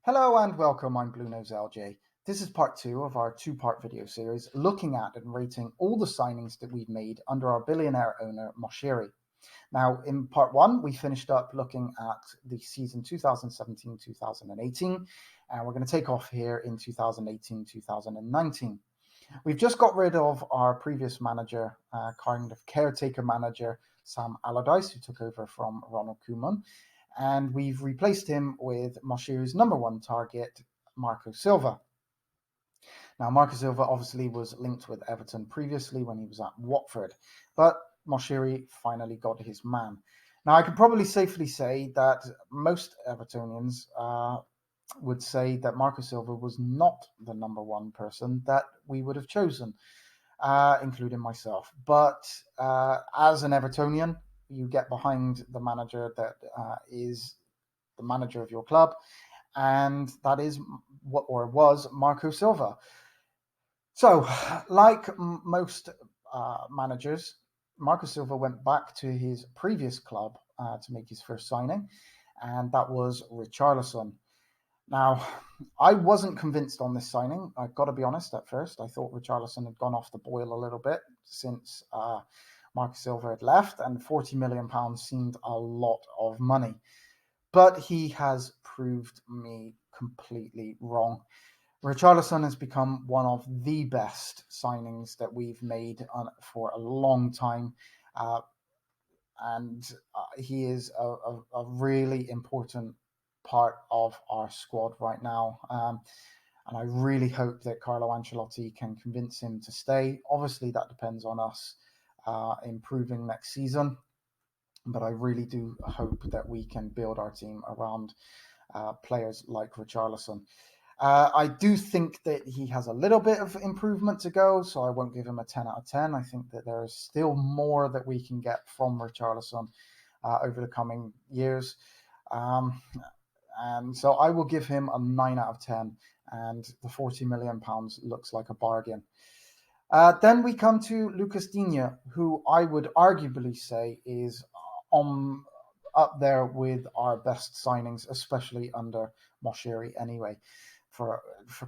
Hello and welcome, I'm BluenoseLJ. This is part 2 of our two-part video series looking at and rating all the signings that we've made under our billionaire owner Moshiri. Now, in part 1, we finished up looking at the season 2017-2018, and we're going to take off here in 2018-2019. We've just got rid of our previous manager, kind of caretaker manager, Sam Allardyce, who took over from Ronald Koeman. And we've replaced him with Moshiri's number one target, Marco Silva. Now, Marco Silva obviously was linked with Everton previously when he was at Watford, but Moshiri finally got his man. Now, I can probably safely say that most Evertonians would say that Marco Silva was not the number one person that we would have chosen, including myself. But as an Evertonian, you get behind the manager that is the manager of your club, and that is what or was Marco Silva. So, like most managers, Marco Silva went back to his previous club to make his first signing, and that was Richarlison. Now, I wasn't convinced on this signing. I've got to be honest, at first. I thought Richarlison had gone off the boil a little bit since Marco Silva had left, and £40 million seemed a lot of money. But he has proved me completely wrong. Richarlison has become one of the best signings that we've made for a long time. And he is a really important part of our squad right now. And I really hope that Carlo Ancelotti can convince him to stay. Obviously, that depends on us improving next season. But I really do hope that we can build our team around players like Richarlison. I do think that he has a little bit of improvement to go, so I won't give him a 10 out of 10. I think that there is still more that we can get from Richarlison over the coming years. And so I will give him a 9 out of 10, and the £40 million looks like a bargain. Then we come to Lucas Digne, who I would arguably say is up there with our best signings, especially under Moshiri anyway, for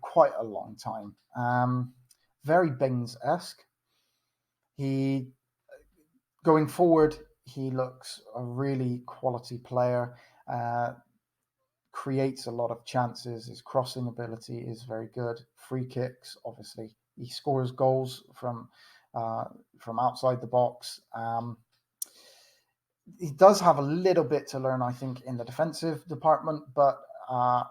quite a long time. Very Baines-esque. Going forward, he looks a really quality player, creates a lot of chances. His crossing ability is very good. Free kicks, obviously. He scores goals from outside the box. He does have a little bit to learn, I think, in the defensive department, but I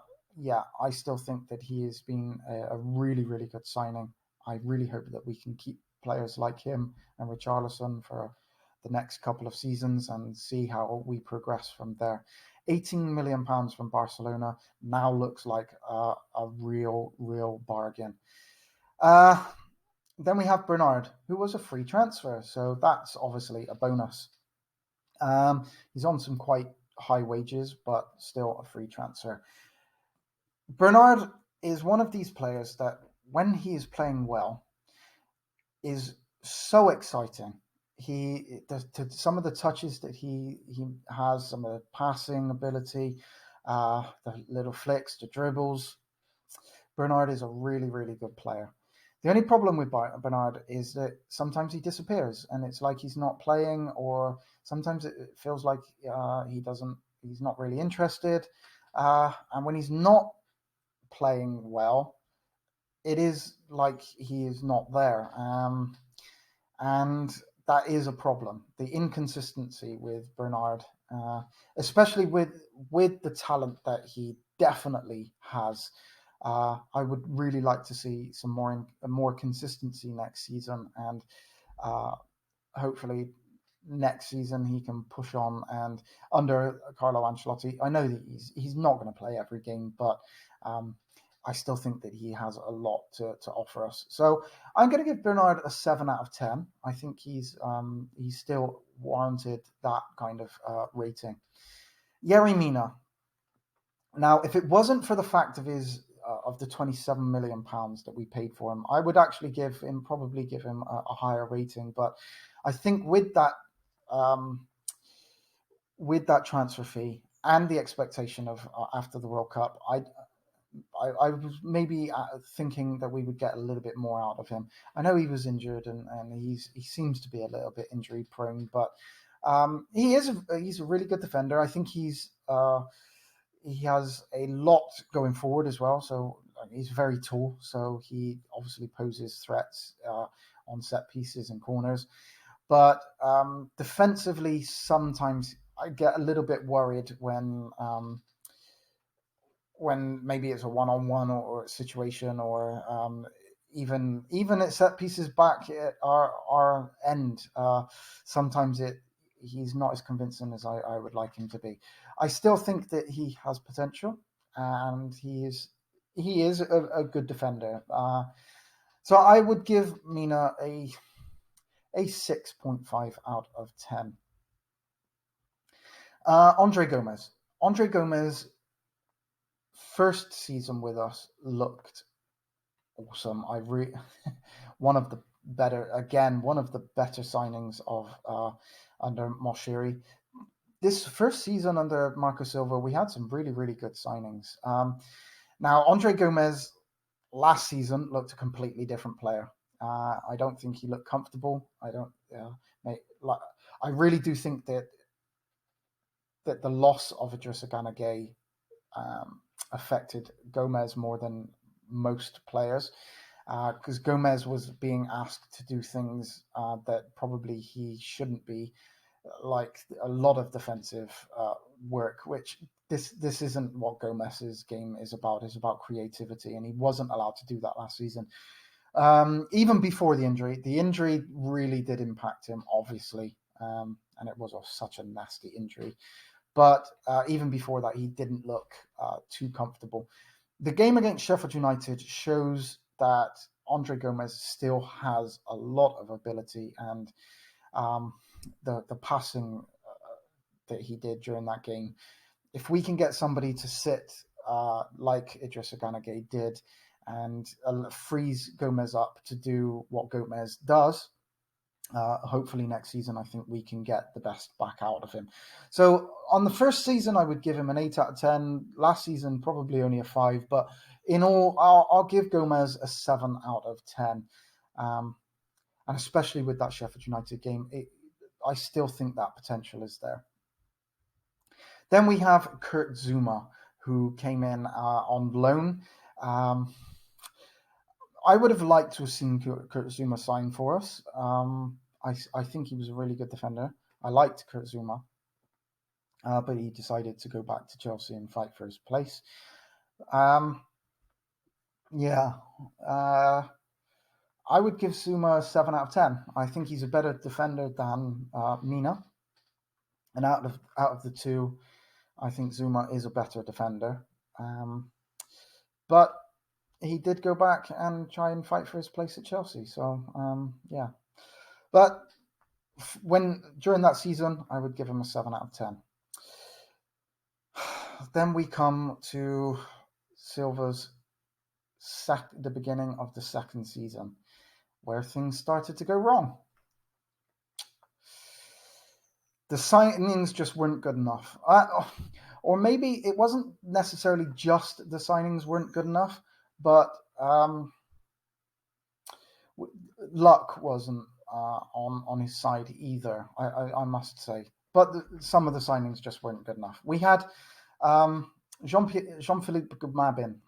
still think that he has been a really, really good signing. I really hope that we can keep players like him and Richarlison for the next couple of seasons and see how we progress from there. £18 million from Barcelona now looks like a real bargain. Then we have Bernard, who was a free transfer, so that's obviously a bonus. He's on some quite high wages, but still a free transfer. Bernard is one of these players that, when he is playing well, is so exciting. Some of the touches that he has, some of the passing ability, the little flicks, the dribbles. Bernard is a really, really good player. The only problem with Bernard is that sometimes he disappears, and it's like he's not playing, or sometimes it feels like he's not really interested. And when he's not playing well, it is like he is not there. And that is a problem. The inconsistency with Bernard, especially with the talent that he definitely has. I would really like to see some more consistency next season, and hopefully next season he can push on. And under Carlo Ancelotti, I know that he's not going to play every game, but I still think that he has a lot to offer us. So I'm going to give Bernard a 7 out of 10. I think he's still warranted that kind of rating. Yerry Mina. Now, if it wasn't for the fact of of the £27 million that we paid for him, I would actually probably give him a higher rating. But I think with that transfer fee and the expectation of after the World Cup, I was maybe thinking that we would get a little bit more out of him. I know he was injured, and he seems to be a little bit injury prone, but he's a really good defender. I think he has a lot going forward as well. So he's very tall, so he obviously poses threats on set pieces and corners. But defensively, sometimes I get a little bit worried when maybe it's a one-on-one or a situation, or even at set pieces back at our end. Sometimes he's not as convincing as I would like him to be. I still think that he has potential, and he is a good defender. So I would give Mina a 6.5 out of 10. Andre Gomes. Andre Gomes' first season with us looked awesome. One of the better signings of under Moshiri. This first season under Marco Silva, we had some really, really good signings. Now, Andre Gomes last season looked a completely different player. I don't think he looked comfortable. I really do think that the loss of Idrissa Gana Gueye affected Gomes more than most players, because Gomes was being asked to do things that probably he shouldn't be, like a lot of defensive work, which this isn't what Gomez's game is about. It's about creativity, and he wasn't allowed to do that last season. Even before the injury really did impact him, obviously, and it was such a nasty injury. But even before that, he didn't look too comfortable. The game against Sheffield United shows that Andre Gomes still has a lot of ability, and the passing that he did during that game. If we can get somebody to sit like Idrissa Gana Gueye did, and frees Gomes up to do what Gomes does, hopefully next season, I think we can get the best back out of him. So on the first season, I would give him an 8 out of 10. Last season, probably only a 5. But in all, I'll give Gomes a 7 out of 10. And especially with that Sheffield United game, I still think that potential is there. Then we have Kurt Zouma, who came in on loan. I would have liked to have seen Kurt Zouma sign for us. I think he was a really good defender. I liked Kurt Zouma, but he decided to go back to Chelsea and fight for his place. I would give Zouma a 7 out of 10. I think he's a better defender than Mina. And out of the two, I think Zouma is a better defender. But he did go back and try and fight for his place at Chelsea. So, yeah. But during that season, I would give him a 7 out of 10. Then we come to Silva's the beginning of the second season, where things started to go wrong. The signings just weren't good enough. Or maybe it wasn't necessarily just the signings weren't good enough, but luck wasn't on his side either, I must say. But some of the signings just weren't good enough. We had Jean-Philippe Gumabin.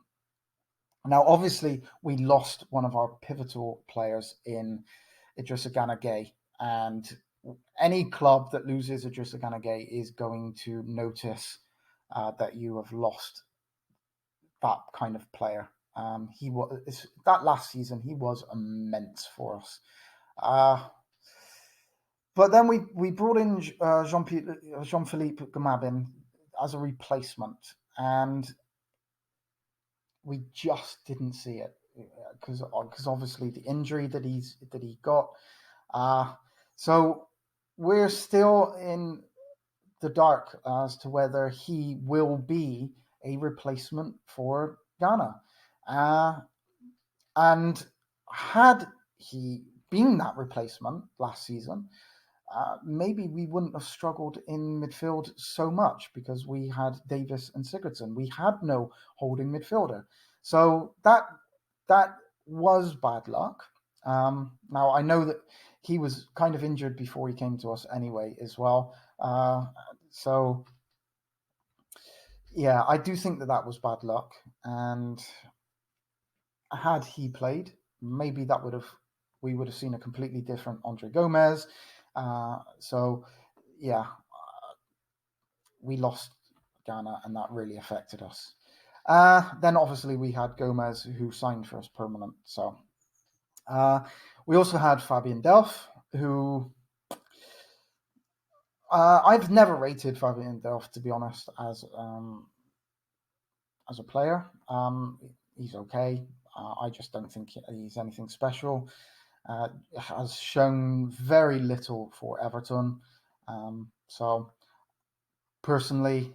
Now, obviously, we lost one of our pivotal players in Idrissa Gana Gueye, and any club that loses Idrissa Gana Gueye is going to notice that you have lost that kind of player. He was that last season. He was immense for us. But then we brought in Jean-Philippe Gumabin as a replacement, and we just didn't see it because obviously the injury that he got. So we're still in the dark as to whether he will be a replacement for Ghana. And had he been that replacement last season, maybe we wouldn't have struggled in midfield so much because we had Davis and Sigurdsson. We had no holding midfielder. So that was bad luck. Now, I know that he was kind of injured before he came to us anyway as well. So, yeah, I do think that was bad luck. And had he played, maybe we would have seen a completely different Andre Gomez. So, yeah, we lost Ghana, and that really affected us. Then obviously we had Gomez, who signed for us permanent. So we also had Fabian Delph, who I've never rated Fabian Delph, to be honest, as a player. He's okay. I just don't think he's anything special. Has shown very little for Everton. So personally,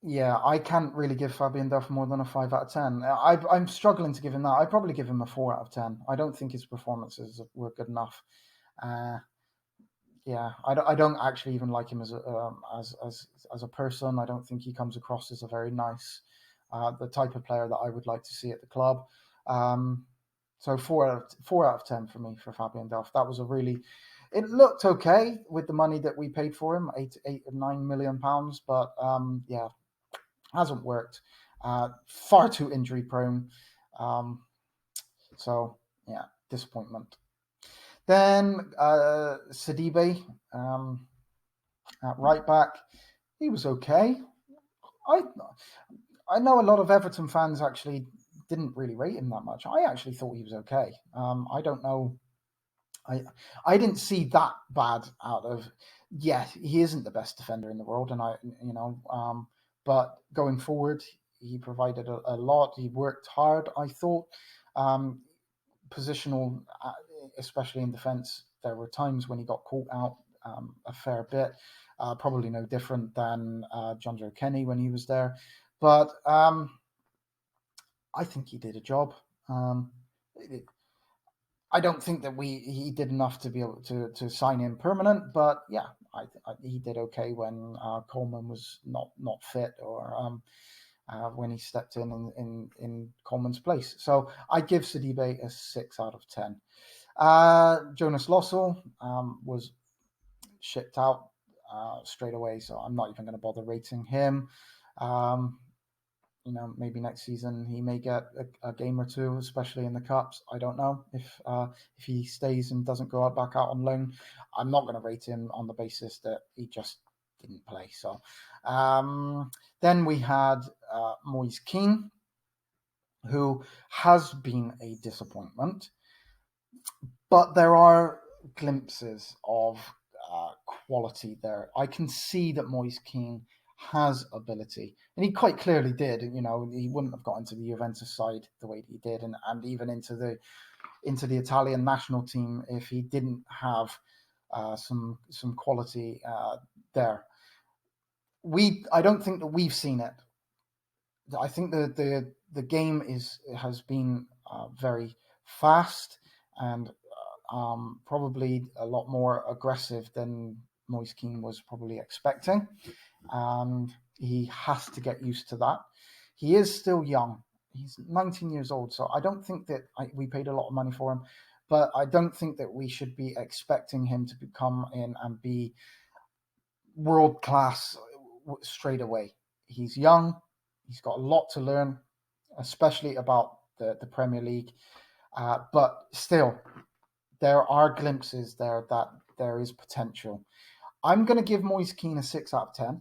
yeah, I can't really give Fabian Delph more than a 5 out of 10. I'm struggling to give him that. I'd probably give him a 4 out of 10. I don't think his performances were good enough. Yeah, I don't actually even like him as a person. I don't think he comes across as a very nice, the type of player that I would like to see at the club. So 4 out of 10 for me for Fabian Delph. That was it looked okay with the money that we paid for him, £9 million, but yeah, hasn't worked. Far too injury prone. So yeah, disappointment. Then Sidibe at right back, he was okay. I know a lot of Everton fans actually didn't really rate him that much. I actually thought he was okay. I don't know. I didn't see that bad out of. Yeah, he isn't the best defender in the world, and but going forward, he provided a lot. He worked hard. I thought. Positional, especially in defence, there were times when he got caught out a fair bit. Probably no different than John Joe Kenny when he was there. But I think he did a job. I don't think that he did enough to be able to sign him permanent, but yeah, he did okay when Koeman was not fit, or when he stepped in Coleman's place. So I give Sidibe a 6 out of 10. Jonas Lossell was shipped out straight away, so I'm not even going to bother rating him. Maybe next season he may get a game or two, especially in the cups. I don't know if he stays and doesn't go back out on loan. I'm not going to rate him on the basis that he just didn't play. So then we had Moise Kean, who has been a disappointment, but there are glimpses of quality there. I can see that Moise Kean has ability, and he quite clearly did. He wouldn't have got into the Juventus side the way he did, and even into the Italian national team if he didn't have some quality there. I don't think that we've seen it. I think the game has been very fast and probably a lot more aggressive than Moise Kean was probably expecting, and he has to get used to that. He is still young. He's 19 years old, so I don't think that we paid a lot of money for him, but I don't think that we should be expecting him to come in and be world class straight away. He's young. He's got a lot to learn, especially about the Premier League. But still, there are glimpses there that there is potential. I'm going to give Moise Kean a 6 out of 10.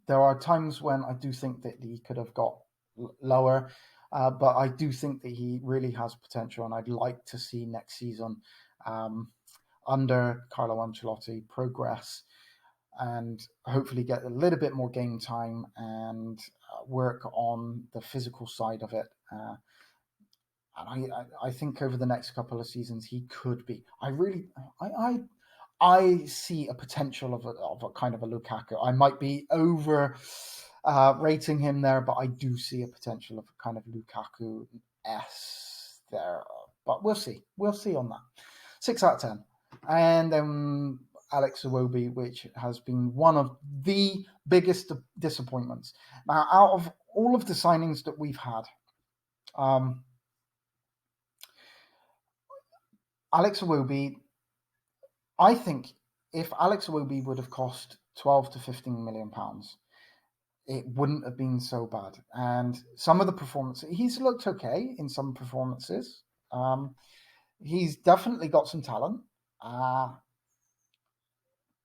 There are times when I do think that he could have got lower, but I do think that he really has potential, and I'd like to see next season under Carlo Ancelotti progress and hopefully get a little bit more game time and work on the physical side of it. And I think over the next couple of seasons he could be. I see a potential of a kind of a Lukaku. I might be over rating him there, but I do see a potential of a kind of Lukaku-esque there. but we'll see. We'll see on that. 6 out of 10. And then Alex Iwobi, which has been one of the biggest disappointments. Now, out of all of the signings that we've had, Alex Iwobi, I think if Alex Iwobi would have cost 12 to 15 million pounds, it wouldn't have been so bad. And some of the performances, he's looked okay in some performances. He's definitely got some talent.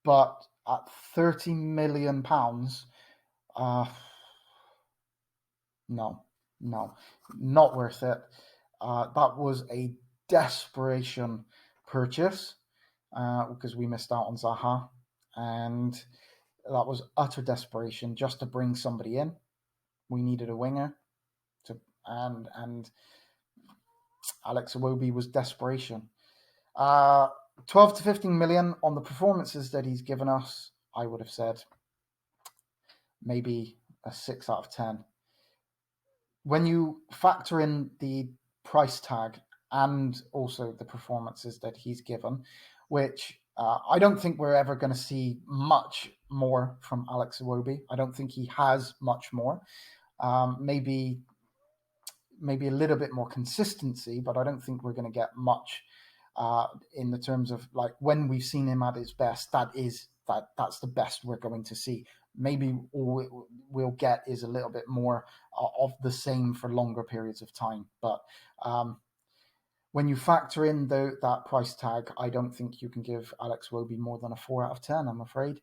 But at 30 million pounds, no, not worth it. That was a desperation purchase because we missed out on Zaha, and that was utter desperation just to bring somebody in. We needed a winger, and Alex Iwobi was desperation. 12 to 15 million on the performances that he's given us, I would have said maybe a 6 out of 10. When you factor in the price tag and also the performances that he's given, which I don't think we're ever going to see much more from Alex Iwobi. I don't think he has much more. Maybe a little bit more consistency, but I don't think we're going to get much in the terms of like when we've seen him at his best. That's the best we're going to see. Maybe all we'll get is a little bit more of the same for longer periods of time. But when you factor in that price tag, I don't think you can give Alex Iwobi more than a 4 out of 10, I'm afraid.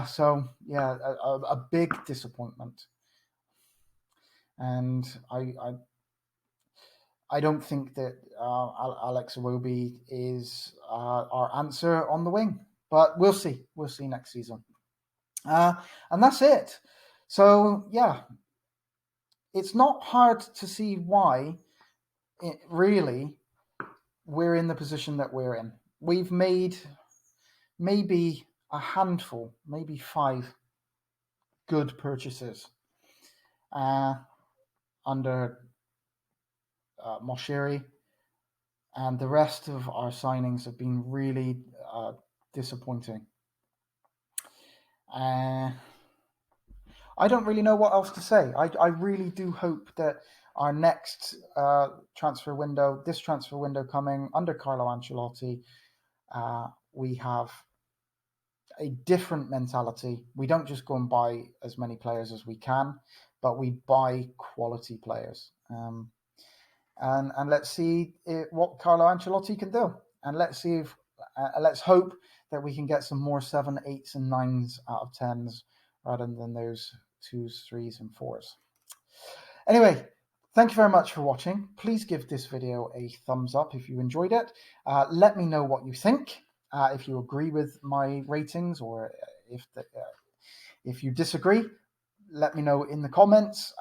So yeah, a big disappointment. And I don't think that Alex Iwobi is our answer on the wing. But we'll see. We'll see next season. And that's it. So, yeah, it's not hard to see why, we're in the position that we're in. We've made maybe a handful, maybe 5 good purchases under Moshiri, and the rest of our signings have been really disappointing. I don't really know what else to say. I really do hope that our next transfer window coming under Carlo Ancelotti, we have a different mentality. We don't just go and buy as many players as we can, but we buy quality players. And let's see what Carlo Ancelotti can do. And let's see if let's hope that we can get some more 7, 8s, and 9s out of 10s rather than those 2s, 3s, and 4s. Anyway, thank you very much for watching. Please give this video a thumbs up if you enjoyed it. Let me know what you think. If you agree with my ratings, or if you disagree, let me know in the comments.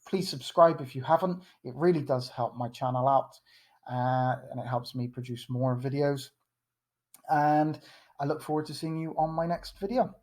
Please subscribe if you haven't. It really does help my channel out, and it helps me produce more videos. And I look forward to seeing you on my next video.